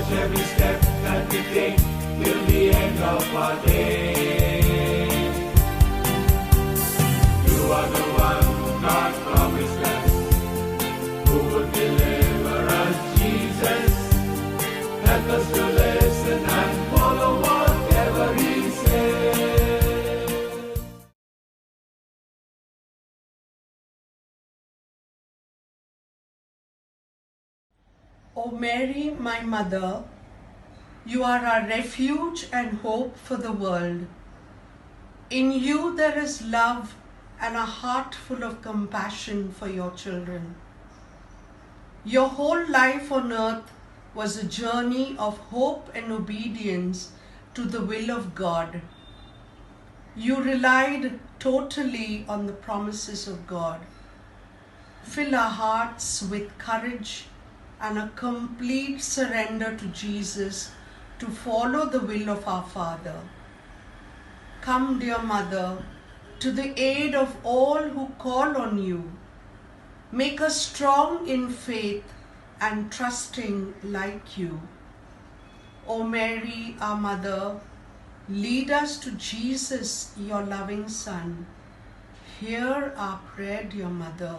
watch every step that we take till the end of our day. You are the one God promised us, who would deliver us, Jesus. Help us to listen and follow whatever He says. O Mary, my mother, you are our refuge and hope for the world. In you there is love and a heart full of compassion for your children. Your whole life on earth was a journey of hope and obedience to the will of God. You relied totally on the promises of God. Fill our hearts with courage and a complete surrender to Jesus to follow the will of our Father. Come, dear Mother, to the aid of all who call on you. Make us strong in faith and trusting like you. O Mary, our Mother, lead us to Jesus, your loving Son. Hear our prayer, dear Mother.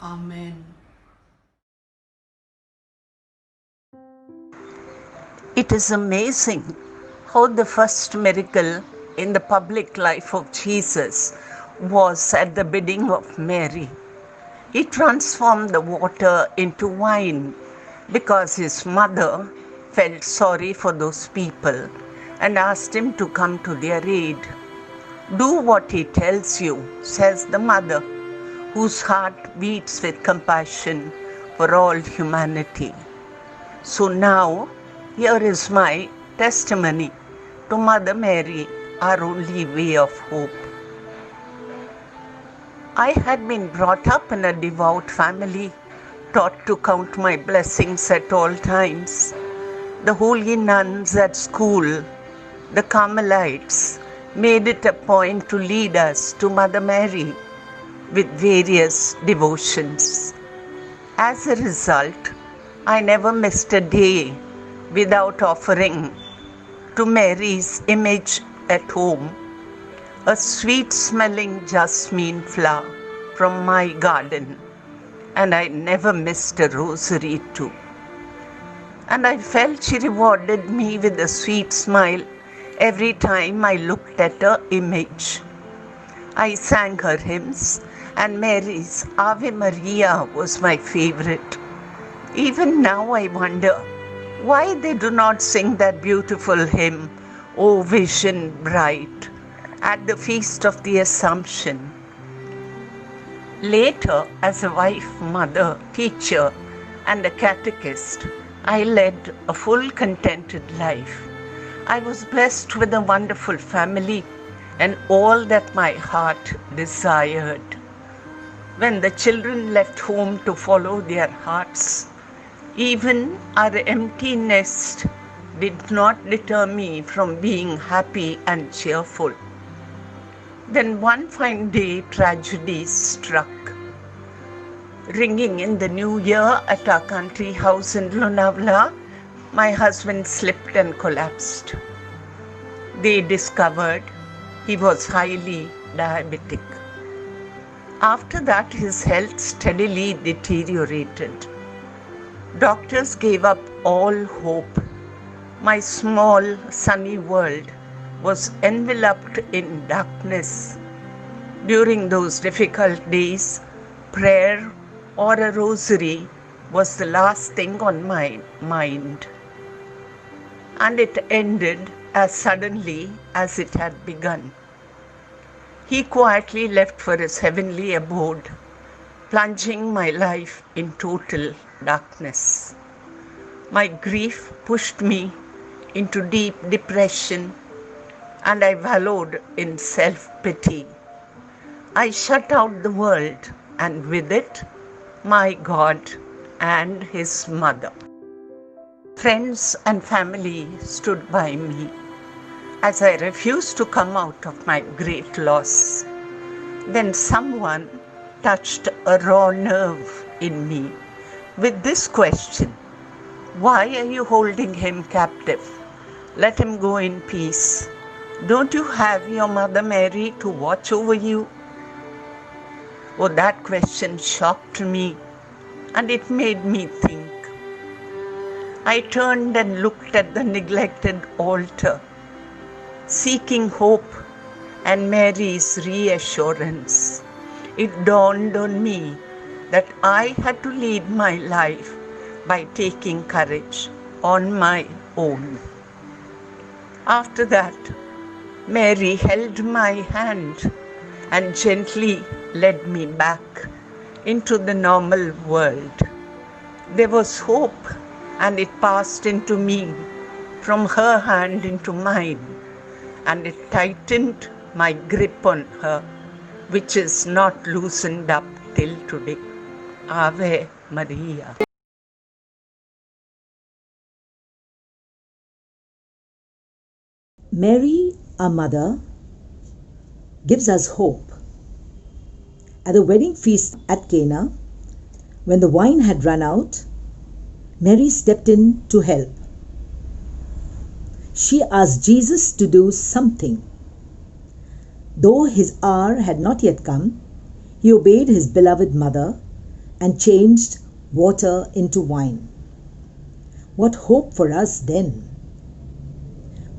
Amen. It is amazing how the first miracle in the public life of Jesus was at the bidding of Mary. He transformed the water into wine because his mother felt sorry for those people and asked him to come to their aid. Do what he tells you, says the mother, whose heart beats with compassion for all humanity. So now, here is my testimony to Mother Mary, our only way of hope. I had been brought up in a devout family, taught to count my blessings at all times. The holy nuns at school, the Carmelites, made it a point to lead us to Mother Mary with various devotions. As a result, I never missed a day without offering to Mary's image at home a sweet-smelling jasmine flower from my garden, and I never missed a rosary too. And I felt she rewarded me with a sweet smile every time I looked at her image. I sang her hymns, and Mary's Ave Maria was my favorite. Even now I wonder why they do not sing that beautiful hymn, O Vision Bright, at the Feast of the Assumption. Later, as a wife, mother, teacher, and a catechist, I led a full, contented life. I was blessed with a wonderful family and all that my heart desired. When the children left home to follow their hearts, even our empty nest did not deter me from being happy and cheerful. Then one fine day, tragedy struck. Ringing in the new year at our country house in Lonavala, my husband slipped and collapsed. They discovered he was highly diabetic. After that, his health steadily deteriorated. Doctors gave up all hope. My small, sunny world was enveloped in darkness. During those difficult days, prayer or a rosary was the last thing on my mind. And it ended as suddenly as it had begun. He quietly left for his heavenly abode, plunging my life in total darkness. My grief pushed me into deep depression, and I wallowed in self-pity. I shut out the world, and with it, my God and His mother. Friends and family stood by me as I refused to come out of my great loss. Then someone touched a raw nerve in me with this question: Why are you holding him captive? Let him go in peace. Don't you have your mother Mary to watch over you? Oh, that question shocked me and it made me think. I turned and looked at the neglected altar, seeking hope and Mary's reassurance. It dawned on me that I had to lead my life by taking courage on my own. After that, Mary held my hand and gently led me back into the normal world. There was hope, and it passed into me from her hand into mine, and it tightened my grip on her, which is not loosened up till today. Ave Maria. Mary, our mother, gives us hope. At the wedding feast at Cana, when the wine had run out, Mary stepped in to help. She asked Jesus to do something. Though his hour had not yet come, he obeyed his beloved mother and changed water into wine. What hope for us then!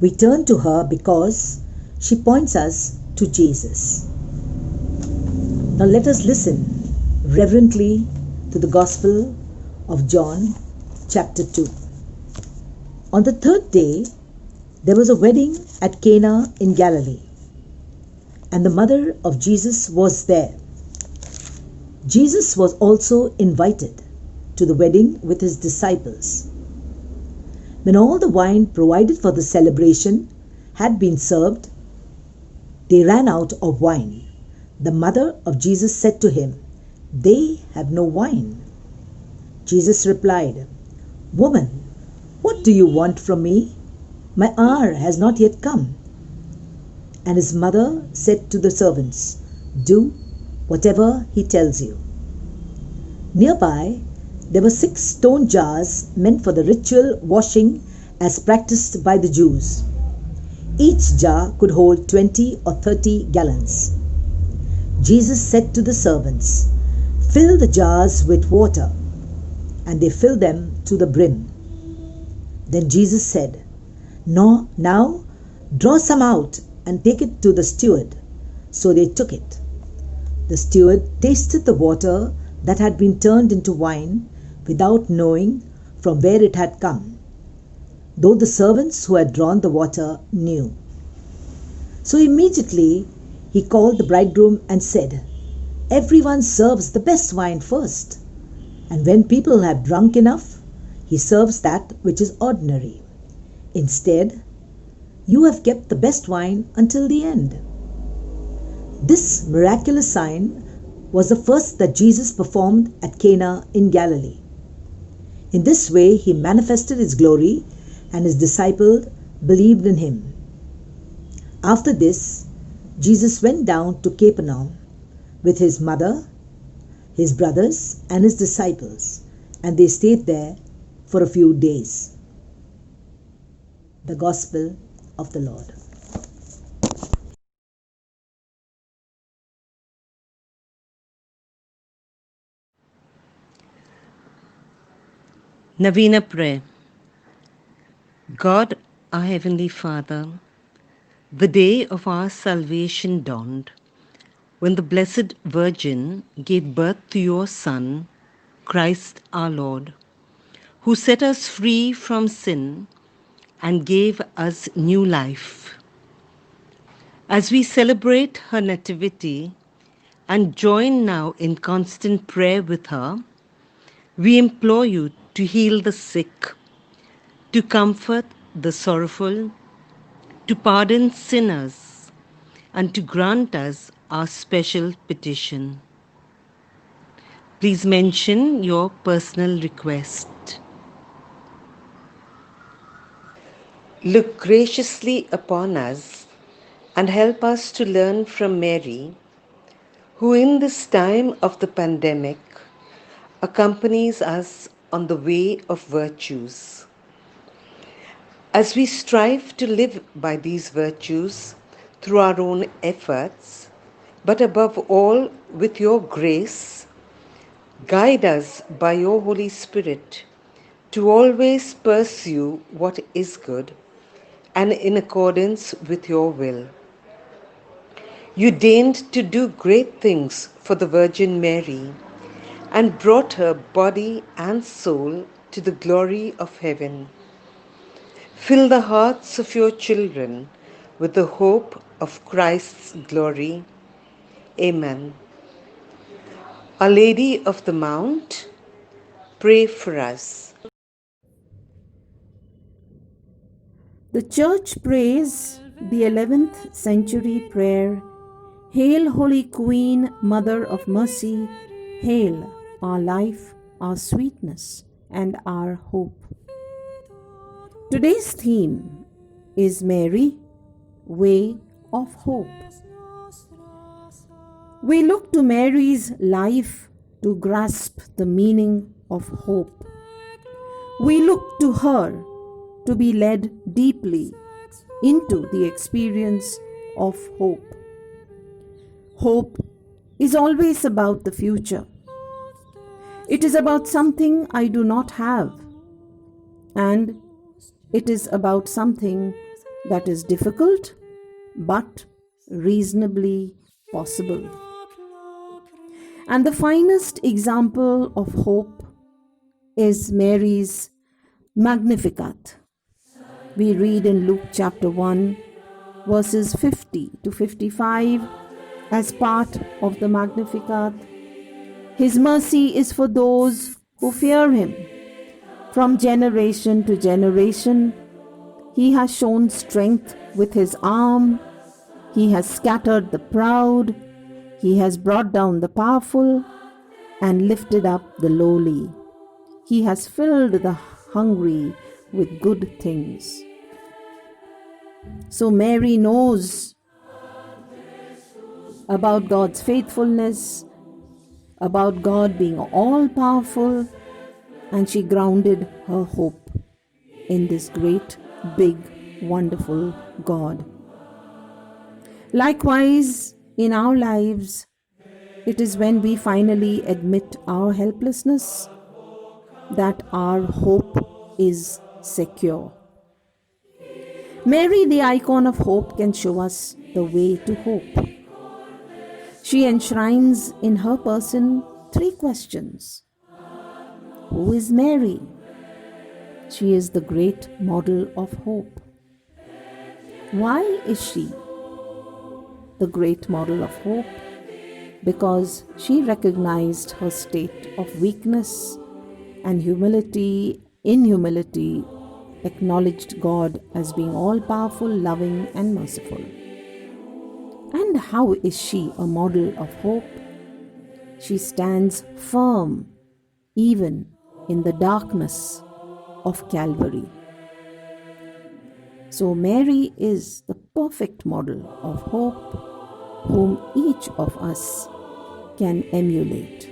We turn to her because she points us to Jesus. Now let us listen reverently to the Gospel of John, chapter 2. On the third day, there was a wedding at Cana in Galilee, and the mother of Jesus was there. Jesus was also invited to the wedding with his disciples. When all the wine provided for the celebration had been served, they ran out of wine. The mother of Jesus said to him, "They have no wine." Jesus replied, "Woman, what do you want from me? My hour has not yet come." And his mother said to the servants, "Do whatever he tells you." Nearby, there were 6 stone jars meant for the ritual washing as practiced by the Jews. Each jar could hold 20 or 30 gallons. Jesus said to the servants, "Fill the jars with water," and they filled them to the brim. Then Jesus said, "No, now draw some out and take it to the steward." So they took it. The steward tasted the water that had been turned into wine without knowing from where it had come, though the servants who had drawn the water knew. So immediately he called the bridegroom and said, "Everyone serves the best wine first, and when people have drunk enough, he serves that which is ordinary. Instead, you have kept the best wine until the end." This miraculous sign was the first that Jesus performed at Cana in Galilee. In this way he manifested his glory, and his disciples believed in him. After this, Jesus went down to Capernaum with his mother, his brothers, and his disciples, and they stayed there for a few days. The Gospel of the Lord. Novena Prayer. God, our Heavenly Father, the day of our salvation dawned when the Blessed Virgin gave birth to your Son, Christ our Lord, who set us free from sin and gave us new life. As we celebrate her nativity and join now in constant prayer with her, we implore you to heal the sick, to comfort the sorrowful, to pardon sinners, and to grant us our special petition. Please mention your personal request. Look graciously upon us and help us to learn from Mary, who in this time of the pandemic accompanies us on the way of virtues. As we strive to live by these virtues through our own efforts, but above all with your grace, guide us by your Holy Spirit to always pursue what is good and in accordance with your will. You deigned to do great things for the Virgin Mary and brought her body and soul to the glory of heaven. Fill the hearts of your children with the hope of Christ's glory. Amen. Our Lady of the Mount, pray for us. The Church prays the 11th century prayer, Hail, Holy Queen, Mother of Mercy, hail, our life, our sweetness, and our hope. Today's theme is Mary, Way of Hope. We look to Mary's life to grasp the meaning of hope. We look to her to be led deeply into the experience of hope. Hope is always about the future. It is about something I do not have, and it is about something that is difficult but reasonably possible. And the finest example of hope is Mary's Magnificat. We read in Luke chapter 1, verses 50 to 55 as part of the Magnificat. His mercy is for those who fear him. From generation to generation, he has shown strength with his arm. He has scattered the proud. He has brought down the powerful and lifted up the lowly. He has filled the hungry with good things. So Mary knows about God's faithfulness, about God being all powerful, and she grounded her hope in this great, big, wonderful God. Likewise, in our lives, it is when we finally admit our helplessness that our hope is secure. Mary, the icon of hope, can show us the way to hope. She enshrines in her person 3 questions. Who is Mary? She is the great model of hope. Why is she the great model of hope? Because she recognized her state of weakness and humility, acknowledged God as being all-powerful, loving, and merciful. And how is she a model of hope? She stands firm even in the darkness of Calvary. So Mary is the perfect model of hope whom each of us can emulate.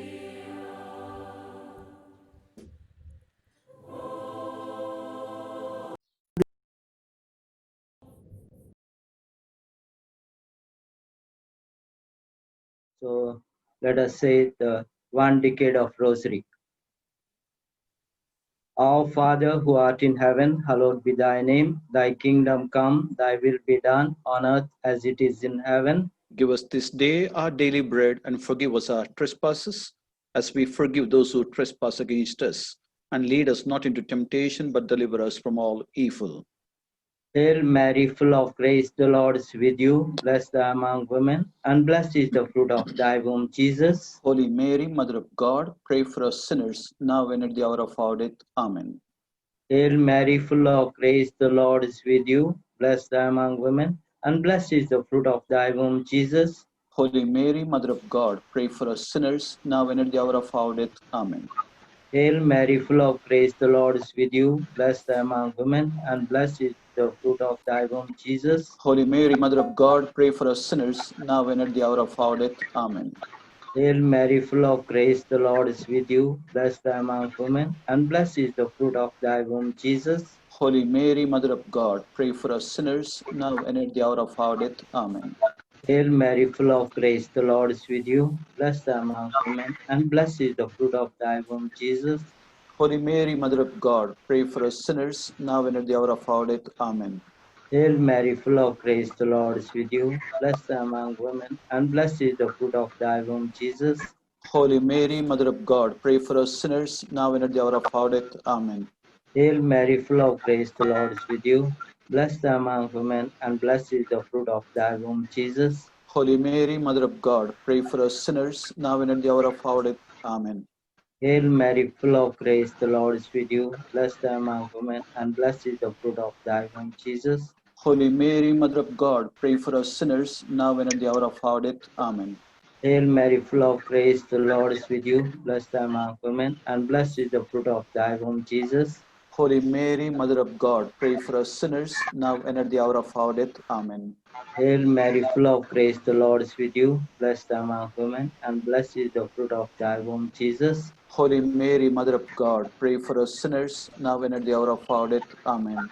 So let us say the 1 decade of Rosary. Our Father who art in heaven, hallowed be thy name. Thy kingdom come, thy will be done on earth as it is in heaven. Give us this day our daily bread, and forgive us our trespasses, as we forgive those who trespass against us. And lead us not into temptation, but deliver us from all evil. Hail Mary, full of grace, the Lord is with you. Blessed are among women, and blessed is the fruit of thy womb, Jesus. Holy Mary, Mother of God, pray for us sinners, now and at the hour of our death. Amen. Hail Mary, full of grace, the Lord is with you. Blessed are among women, and blessed is the fruit of thy womb, Jesus. Holy Mary, Mother of God, pray for us sinners, now and at the hour of our death. Amen. Hail Mary, full of grace, the Lord is with you. Blessed are among women, and blessed is the fruit of thy womb, Jesus. Holy Mary, Mother of God, pray for us sinners, now and at the hour of our death. Amen. Hail Mary, full of grace, the Lord is with you. Blessed are among women, and blessed is the fruit of thy womb, Jesus. Holy Mary, Mother of God, pray for us sinners, now and at the hour of our death. Amen. Hail Mary, full of grace, the Lord is with you. Blessed are among women, and blessed is the fruit of thy womb, Jesus. Holy Mary, Mother of God, pray for us sinners, now and at the hour of our death. Amen. Hail Mary, full of grace, the Lord is with you. Blessed are among women, and blessed is the fruit of thy womb, Jesus. Holy Mary, Mother of God, pray for us sinners, now and at the hour of our death. Amen. Hail Mary, full of grace, the Lord is with you. Blessed are among women, and blessed is the fruit of thy womb, Jesus. Holy Mary, Mother of God, pray for us sinners, now and at the hour of our death. Amen. Hail Mary, full of grace, the Lord is with you. Blessed are among women, and blessed is the fruit of thy womb, Jesus. Holy Mary, Mother of God, pray for us sinners, now and at the hour of our death. Amen. Hail Mary, full of grace, the Lord is with you. Blessed are among women, and blessed is the fruit of thy womb, Jesus. Holy Mary, Mother of God, pray for us sinners, now and at the hour of our death. Amen. Hail Mary, full of grace, the Lord is with you. Blessed are among women, and blessed is the fruit of thy womb, Jesus. Holy Mary, Mother of God, pray for us sinners, now and at the hour of our death. Amen.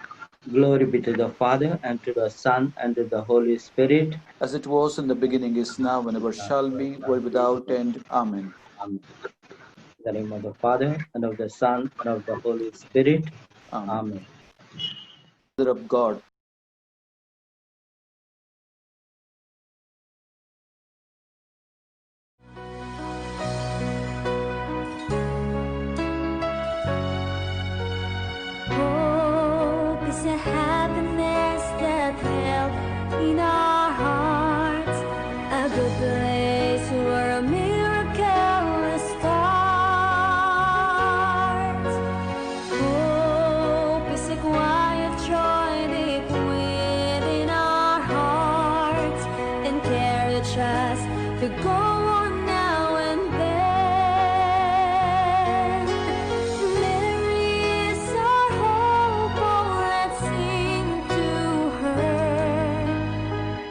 Glory be to the Father, and to the Son, and to the Holy Spirit. As it was in the beginning, is now, and ever shall be, world without end. Amen. Amen. In the name of the Father, and of the Son, and of the Holy Spirit. Amen. Amen. Mother of God, Hope is a happiness that held in our hearts, a good place where a miracle will start. Hope is a quiet joy deep within our hearts, encourage us to go on now and then. Mary is our hope, oh let's sing to her.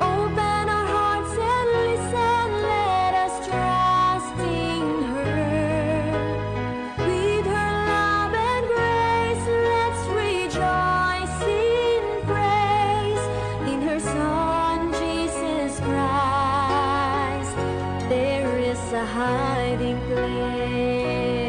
Open our hearts and listen, let us trust in her. With her love and grace, let's rejoice in praise. In her Son, Jesus Christ, there is a hiding place.